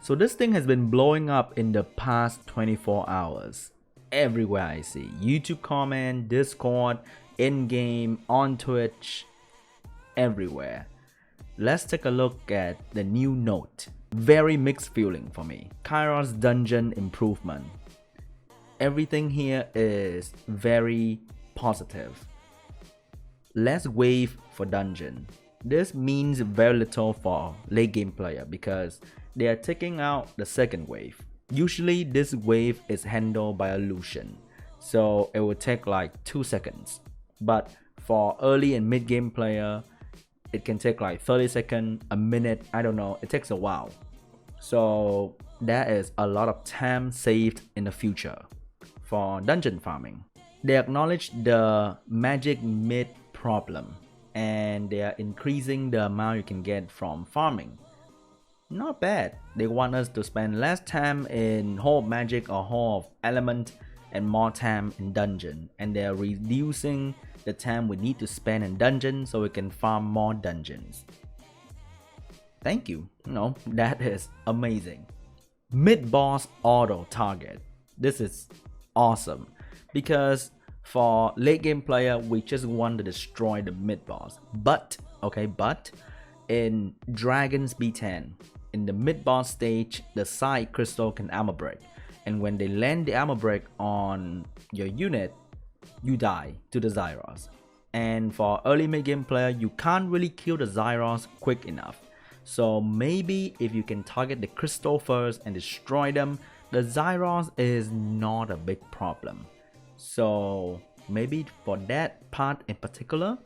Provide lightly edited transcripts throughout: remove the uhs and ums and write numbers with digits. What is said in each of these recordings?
So this thing has been blowing up in the past 24 hours. Everywhere I see. YouTube comment, Discord, in-game, on Twitch, everywhere. Let's take a look at the new note. Very mixed feeling for me. Kairos dungeon improvement. Everything here is very positive. Less wave for dungeon. This means very little for late game player because they are taking out the second wave. Usually this wave is handled by a Lucian, so it will take like 2 seconds. But for early and mid game player, it can take like 30 seconds, a minute, I don't know, it takes a while. So that is a lot of time saved in the future for dungeon farming. They acknowledge the magic mid problem and they are increasing the amount you can get from farming. Not bad. They want us to spend less time in Hall of Magic or Hall of Element and more time in dungeon, and they are reducing the time we need to spend in dungeon so we can farm more dungeons. Thank you. That is amazing. Mid boss auto target. This is awesome because for late game player we just want to destroy the mid boss. But in Dragon's B10, in the mid boss stage, the side crystal can armor break, and when they land the armor break on your unit, you die to the Zyros. And for early mid game player, you can't really kill the Zyros quick enough. So maybe if you can target the crystal first and destroy them, the Zyros is not a big problem. So maybe for that part in particular,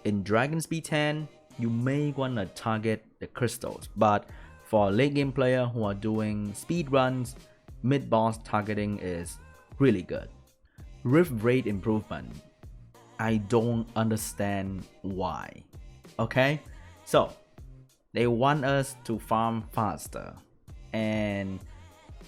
in Dragon's B10, you may want to target the crystals. But for late game player who are doing speed runs, mid boss targeting is really good. Rift rate improvement. I don't understand why. Okay, so they want us to farm faster and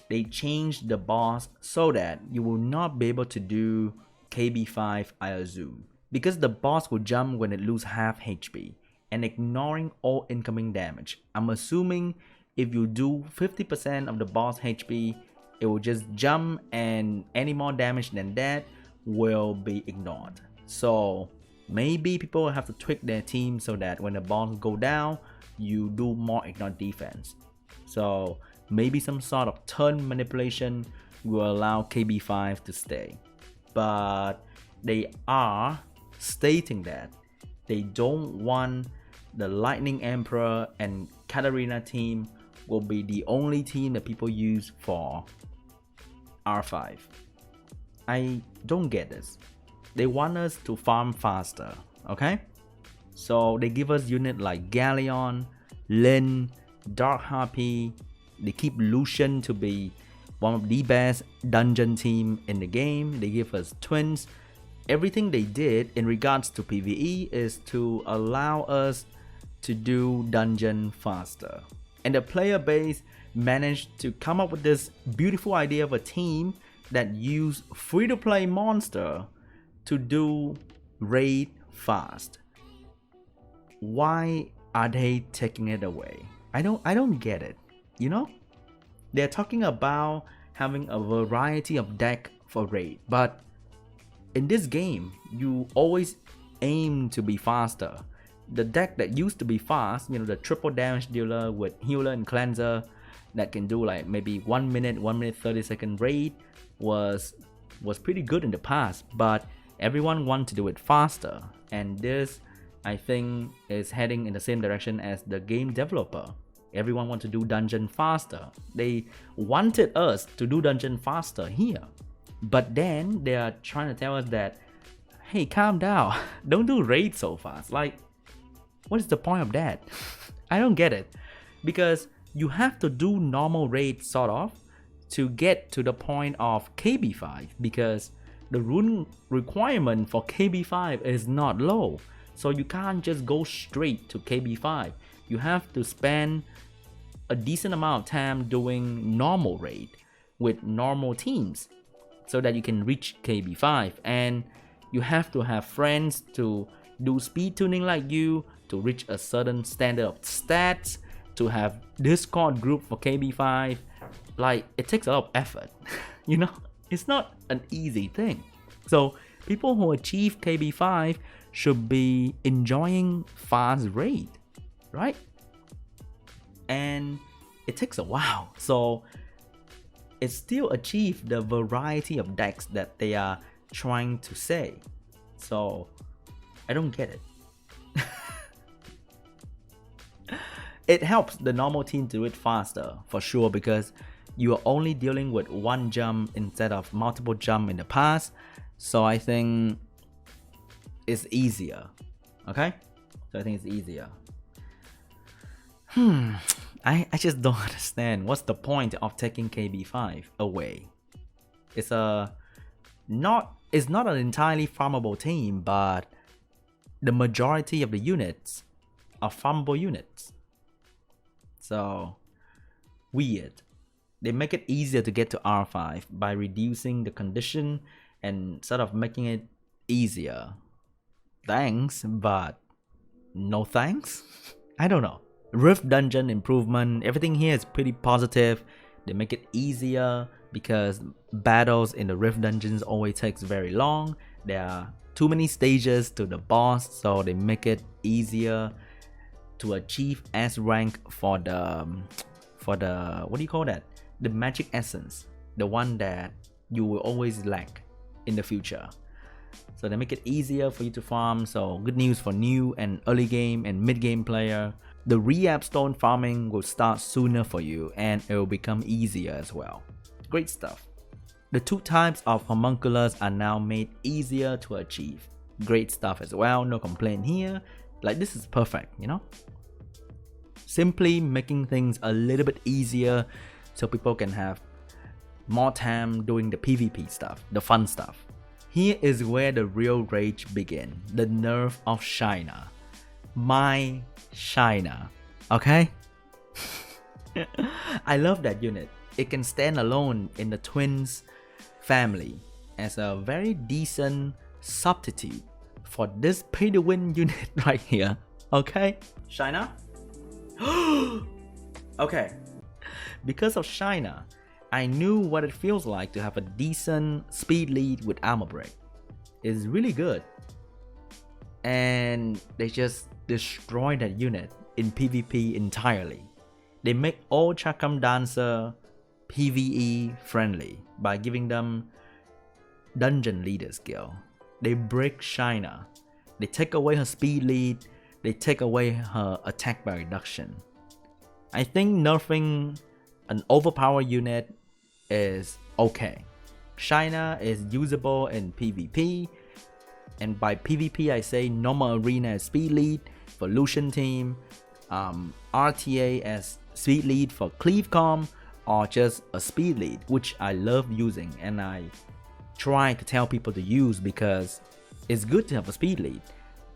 they changed the boss so that you will not be able to do KB5 Ayazu because the boss will jump when it loses half HP and ignoring all incoming damage. I'm assuming if you do 50% of the boss HP, it will just jump and any more damage than that will be ignored. So maybe people will have to tweak their team so that when the boss go down, you do more ignore defense. So maybe some sort of turn manipulation will allow KB5 to stay. But they are stating that they don't want the Lightning Emperor and Katarina team will be the only team that people use for R5. I don't get this. They want us to farm faster, okay? So they give us units like Galleon, Lin, Dark Harpy. They keep Lucian to be one of the best dungeon team in the game. They give us twins. Everything they did in regards to PvE is to allow us to do dungeon faster. And the player base managed to come up with this beautiful idea of a team that use free-to-play monster to do raid fast. Why are they taking it away? I don't get it. They're talking about having a variety of deck for raid, but in this game you always aim to be faster. The deck that used to be fast, the triple damage dealer with healer and cleanser that can do like maybe 1 minute 30 second raid was pretty good in the past, but everyone wants to do it faster, and this I think is heading in the same direction as the game developer. Everyone wants to do dungeon faster. They wanted us to do dungeon faster here, but then they are trying to tell us that, hey, calm down, don't do raid so fast. Like, what is the point of that? I don't get it, because you have to do normal raid sort of to get to the point of KB5, because the rune requirement for KB5 is not low, so you can't just go straight to KB5. You have to spend a decent amount of time doing normal raid with normal teams so that you can reach KB5, and you have to have friends to do speed tuning like you to reach a certain standard of stats to have Discord group for KB5, like it takes a lot of effort. You know, it's not an easy thing. So people who achieve KB5 should be enjoying fast raid, right? And it takes a while. So it still achieve the variety of decks that they are trying to say. So I don't get it. It helps the normal team to do it faster for sure, because you are only dealing with one jump instead of multiple jump in the past. So I think it's easier. Okay, so I think it's easier. I just don't understand what's the point of taking KB5 away. It's not an entirely farmable team, but the majority of the units are farmable units. So weird. They make it easier to get to R5 by reducing the condition and sort of making it easier. Thanks, but no thanks? I don't know. Rift dungeon improvement, everything here is pretty positive. They make it easier because battles in the Rift dungeons always takes very long. There are too many stages to the boss, so they make it easier to achieve S rank for the what do you call that? The magic essence, the one that you will always lack in the future. So they make it easier for you to farm. So good news for new and early game and mid game player. The re-app stone farming will start sooner for you and it will become easier as well. Great stuff. The two types of homunculus are now made easier to achieve. Great stuff as well, no complaint here. Like, this is perfect, you know? Simply making things a little bit easier so people can have more time doing the PvP stuff, the fun stuff. Here is where the real rage begins, the nerf of China. My China, okay? I love that unit. It can stand alone in the twins family as a very decent substitute for this pay to win unit right here, okay? China? Okay, because of China, I knew what it feels like to have a decent speed lead with armor break. It's really good. And they just destroy that unit in PvP entirely. They make all Chakram Dancer PvE friendly by giving them dungeon leader skill. They break China. They take away her speed lead. They take away her attack by reduction. I think nerfing an overpowered unit is okay. China is usable in PvP, and by PvP I say normal arena as speed lead for Lucian team, RTA as speed lead for Cleavecom, or just a speed lead, which I love using and I try to tell people to use because it's good to have a speed lead.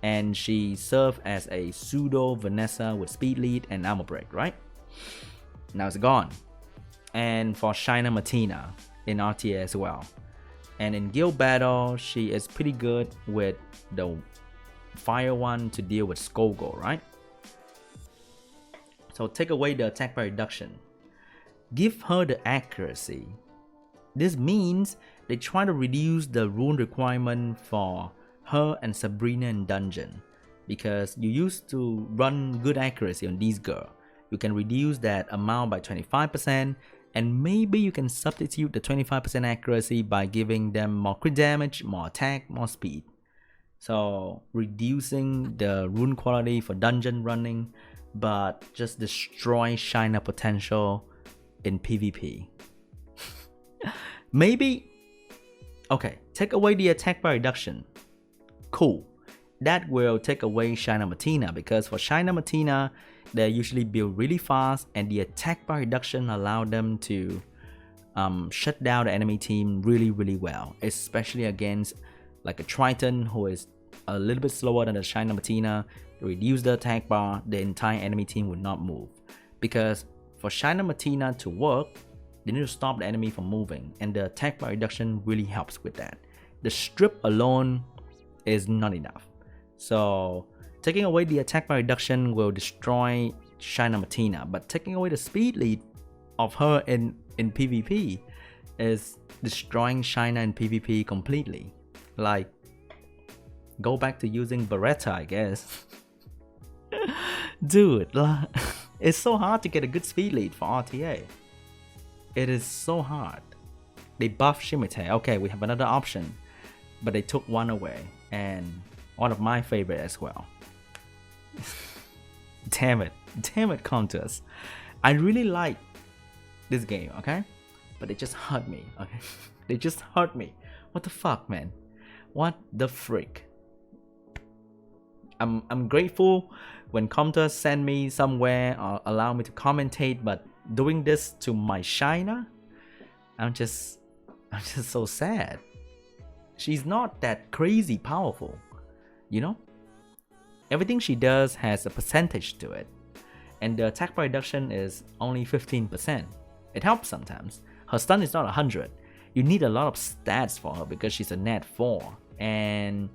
And she served as a pseudo Vanessa with speed lead and armor break, right? Now it's gone. And for China Martina in RTA as well. And in guild battle, she is pretty good with the fire one to deal with Skogul, right? So take away the attack by reduction. Give her the accuracy. This means they try to reduce the rune requirement for her and Sabrina in dungeon, because you used to run good accuracy on these girls. You can reduce that amount by 25%, and maybe you can substitute the 25% accuracy by giving them more crit damage, more attack, more speed. So reducing the rune quality for dungeon running, but just destroy China potential in PvP. Maybe, okay, take away the attack by reduction. Cool. That will take away China Martina, because for China Martina, they usually build really fast and the attack by reduction allow them to shut down the enemy team really well, especially against like a Triton who is a little bit slower than the China Martina. Reduce the attack bar, the entire enemy team would not move, because for China Martina to work, they need to stop the enemy from moving, and the attack by reduction really helps with that. The strip alone is not enough. So taking away the attack by reduction will destroy China Martina, but taking away the speed lead of her in PvP is destroying China in PvP completely. Like, go back to using Beretta, I guess. Dude, it's so hard to get a good speed lead for RTA. It is so hard. They buffed Shimite. Okay, we have another option, but they took one away, and one of my favorite as well. Damn it, Com2us. I really like this game, okay? But they just hurt me, okay? They just hurt me. What the fuck, man? What the freak? I'm grateful when Com2us send me somewhere or allow me to commentate, but doing this to my China, I'm just so sad. She's not that crazy powerful, you know? Everything she does has a percentage to it, and the attack per reduction is only 15%. It helps sometimes. Her stun is not 100. You need a lot of stats for her because she's a nat 4, and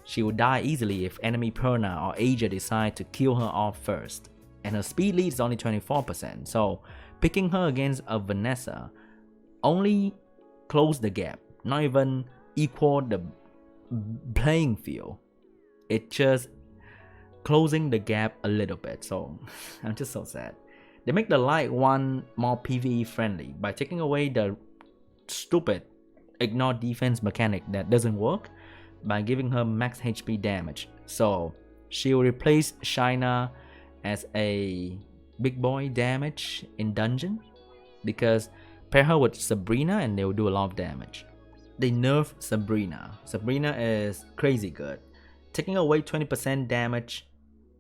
she will die easily if enemy Perna or Asia decide to kill her off first. And her speed lead is only 24%, so picking her against a Vanessa only close the gap, not even equal the playing field. It just closing the gap a little bit, so I'm just so sad. They make the light one more PvE friendly by taking away the stupid ignore defense mechanic that doesn't work by giving her max HP damage. So she will replace China as a big boy damage in dungeon, because pair her with Sabrina and they will do a lot of damage. They nerf Sabrina. Sabrina is crazy good, taking away 20% damage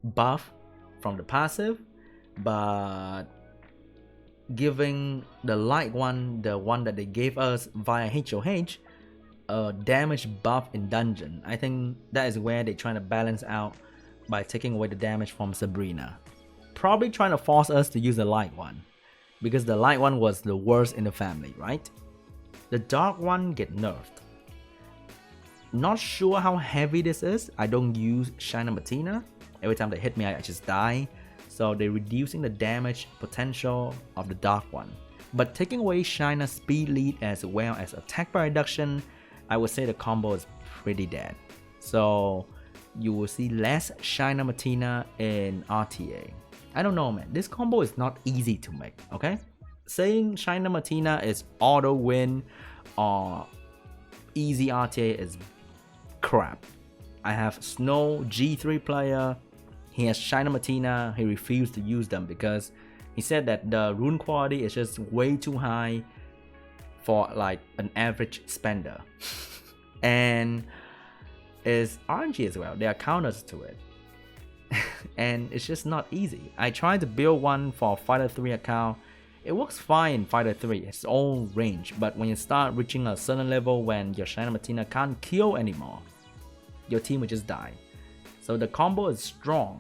buff from the passive, but giving the light one, the one that they gave us via HOH, a damage buff in dungeon. I think that is where they're trying to balance out by taking away the damage from Sabrina. Probably trying to force us to use the light one, because the light one was the worst in the family, right? The dark one get nerfed. Not sure how heavy this is. I don't use China Martina. Every time they hit me, I just die. So they're reducing the damage potential of the dark one. But taking away China's speed lead as well as attack per reduction, I would say the combo is pretty dead. So you will see less China Martina in RTA. I don't know, man. This combo is not easy to make, okay? Saying China Martina is auto win or easy RTA is crap. I have Snow G3 player. He has China Martina. He refused to use them because he said that the rune quality is just way too high for like an average spender. And is RNG as well. There are counters to it. And it's just not easy. I tried to build one for Fighter 3 account. It works fine in Fighter 3, its own range, but when you start reaching a certain level when your China Martina can't kill anymore, your team will just die. So the combo is strong,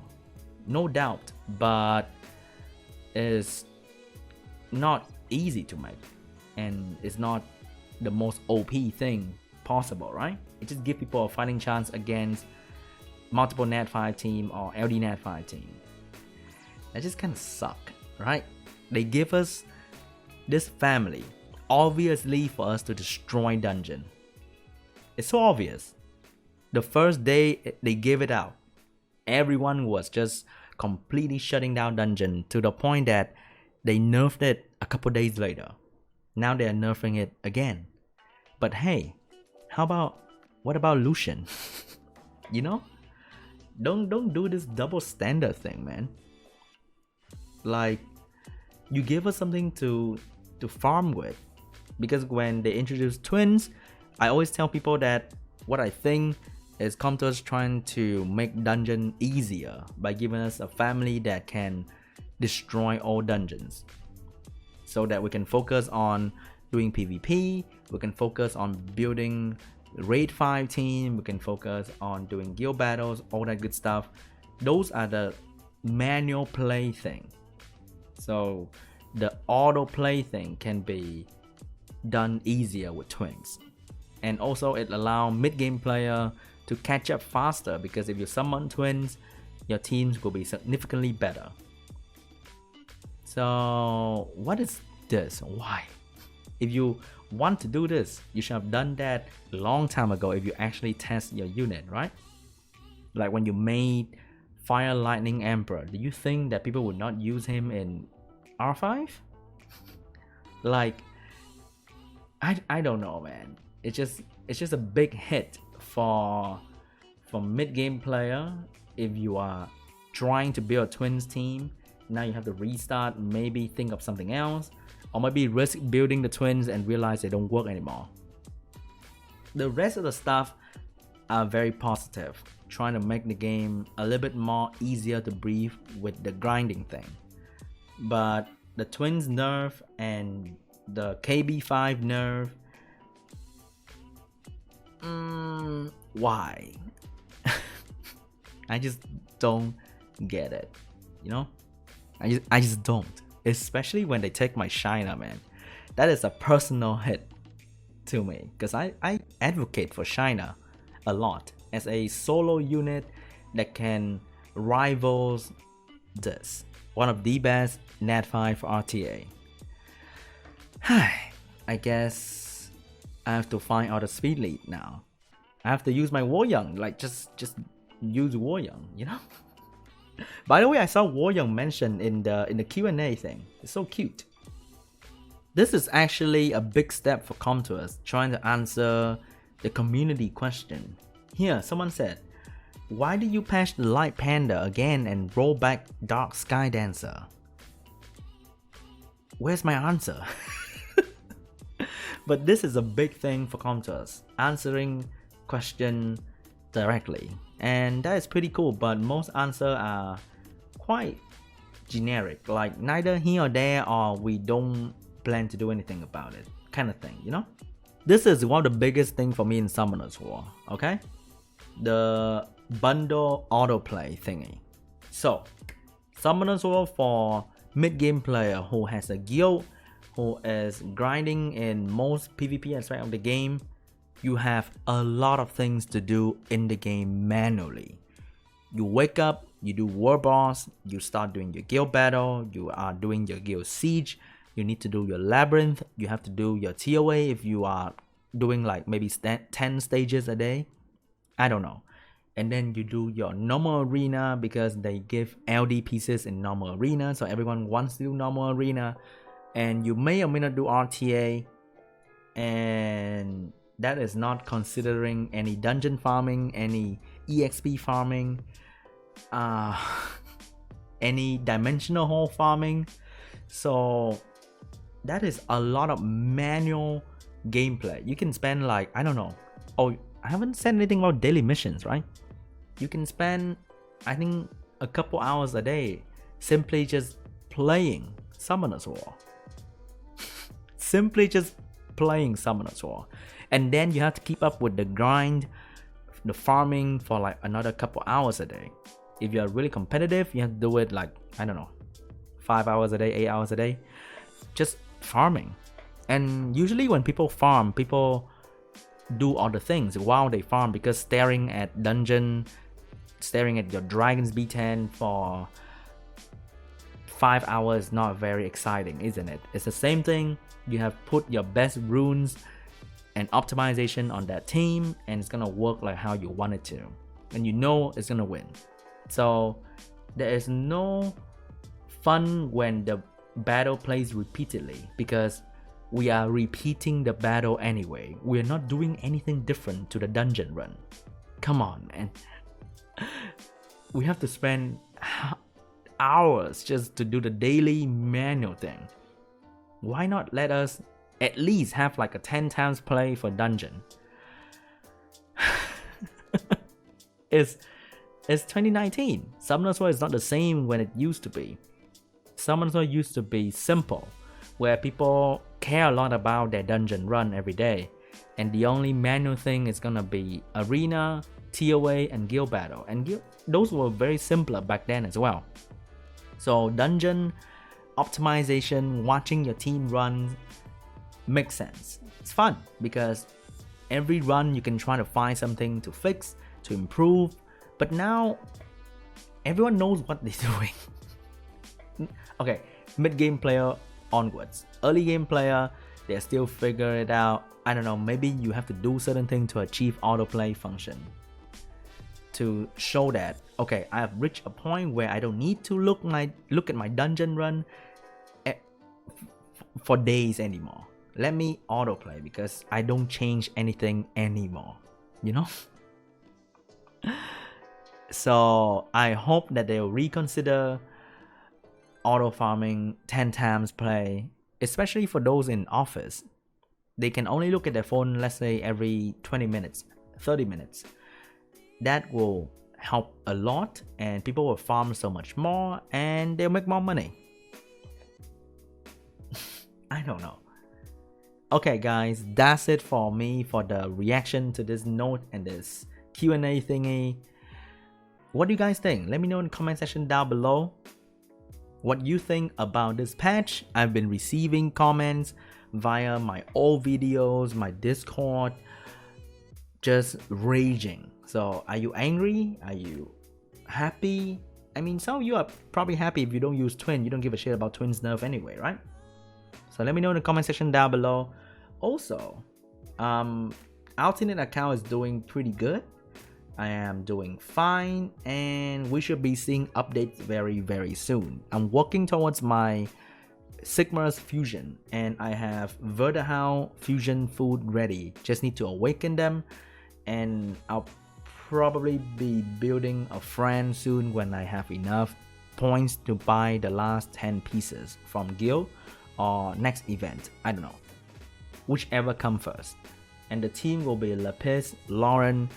no doubt, but it's not easy to make, and it's not the most OP thing possible, right? It just gives people a fighting chance against multiple Nat 5 team or LD Nat 5 team. That just kind of suck, right? They give us this family obviously for us to destroy dungeon. It's so obvious. The first day they gave it out, everyone was just completely shutting down dungeon to the point that they nerfed it a couple days later. Now they are nerfing it again. But hey, what about Lucian? You know? Don't do this double standard thing, man. Like, you give us something to farm with. Because when they introduce twins, I always tell people that what I think is Com2us trying to make dungeon easier by giving us a family that can destroy all dungeons, so that we can focus on doing PvP, we can focus on building raid 5 team, we can focus on doing guild battles, all that good stuff. Those are the manual play thing. So the auto play thing can be done easier with twins. And also it allows mid-game player to catch up faster, because if you summon twins, your teams will be significantly better. So what is this? Why? If you want to do this, you should have done that a long time ago if you actually test your unit, right? Like when you made Fire Lightning Emperor, do you think that people would not use him in R5? Like, I don't know, man. It's just a big hit for mid-game player. If you are trying to build a twins team, now you have to restart, maybe think of something else, or maybe risk building the twins and realize they don't work anymore. The rest of the stuff are very positive, trying to make the game a little bit more easier to breathe with the grinding thing. But the twins nerf and the KB5 nerf, why? I just don't get it, you know? I just don't. Especially when they take my Shiner, man. That is a personal hit to me, because I advocate for Shiner a lot as a solo unit that can rivals this. One of the best Nat 5 RTA. I guess I have to find out a speed lead now. I have to use my War Young, like just use War Young, you know? By the way, I saw War Young mentioned in the Q&A thing. It's so cute. This is actually a big step for Com2us, trying to answer the community question. Here, someone said, why did you patch the Light Panda again and roll back Dark Sky Dancer? Where's my answer? But this is a big thing for Com2us, answering question directly. And that is pretty cool, but most answers are quite generic, like neither here or there, or we don't plan to do anything about it, kind of thing, you know? This is one of the biggest thing for me in Summoner's War, okay? The bundle autoplay thingy. So, Summoner's War for mid-game player who has a guild, who is grinding in most PvP aspect of the game, you have a lot of things to do in the game manually. You wake up, you do war boss, you start doing your guild battle, you are doing your guild siege, you need to do your labyrinth, you have to do your TOA if you are doing like maybe 10 stages a day. I don't know. And then you do your normal arena because they give LD pieces in normal arena, so everyone wants to do normal arena. And you may or may not do RTA, and that is not considering any dungeon farming, any EXP farming, any dimensional hole farming. So that is a lot of manual gameplay. You can spend like, I don't know. Oh, I haven't said anything about daily missions, right? You can spend, I think, a couple hours a day simply just playing Summoner's War. Simply just playing Summoner's War. And then you have to keep up with the grind, the farming for like another couple hours a day. If you're really competitive, you have to do it like, I don't know, 5 hours a day, 8 hours a day, just farming. And usually when people farm, people do all the things while they farm, because staring at dungeon, staring at your dragon's B10 for 5 hours is not very exciting, isn't it? It's the same thing. You have put your best runes and optimization on that team, and it's gonna work like how you want it to, and you know it's gonna win. So there is no fun when the battle plays repeatedly, because we are repeating the battle anyway. We're not doing anything different to the dungeon run. Come on, man. We have to spend hours just to do the daily manual thing. Why not let us at least have like a 10 times play for dungeon? It's 2019. Summoner's War is not the same when it used to be. Summoner's War used to be simple, where people care a lot about their dungeon run every day, and the only manual thing is gonna be arena, TOA, and guild battle. And those were very simpler back then as well. So dungeon optimization, watching your team run makes sense. It's fun because every run you can try to find something to fix, to improve. But now everyone knows what they're doing. Okay, mid-game player onwards. Early game player, they still figure it out. I don't know, maybe you have to do certain things to achieve autoplay function, to show that, okay, I have reached a point where I don't need to look at my dungeon run for days anymore. Let me autoplay because I don't change anything anymore, you know. So I hope that they'll reconsider auto farming 10 times play, especially for those in office. They can only look at their phone, let's say every 20 minutes, 30 minutes. That will help a lot, and people will farm so much more and they'll make more money. I don't know. Okay guys, that's it for me for the reaction to this note and this Q&A thingy. What do you guys think? Let me know in the comment section down below what you think about this patch. I've been receiving comments via my old videos, my Discord, just raging. So are you angry? Are you happy? I mean, some of you are probably happy if you don't use Twin. You don't give a shit about Twin's nerf anyway, right? So let me know in the comment section down below. Also, Alternate account is doing pretty good. I am doing fine, and we should be seeing updates very soon. I'm working towards my Sigmar's fusion, and I have Verdahound fusion food ready. Just need to awaken them, and I'll probably be building a friend soon when I have enough points to buy the last 10 pieces from guild or next event. I don't know, whichever come first. And the team will be Lapis, Lauren,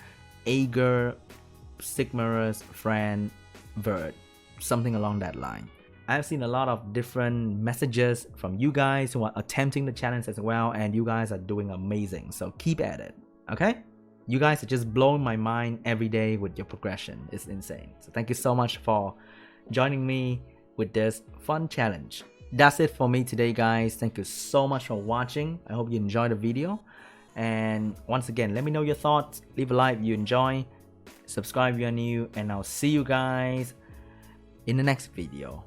Ager, Sigmar's friend, Verd, something along that line. I've seen a lot of different messages from you guys who are attempting the challenge as well, and you guys are doing amazing, so keep at it, okay? You guys are just blowing my mind every day with your progression. It's insane. So thank you so much for joining me with this fun challenge. That's it for me today, guys. Thank you so much for watching. I hope you enjoyed the video. And once again, let me know your thoughts. Leave a like if you enjoy. Subscribe if you're new. And I'll see you guys in the next video.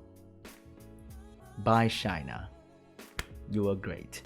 Bye, China. You are great.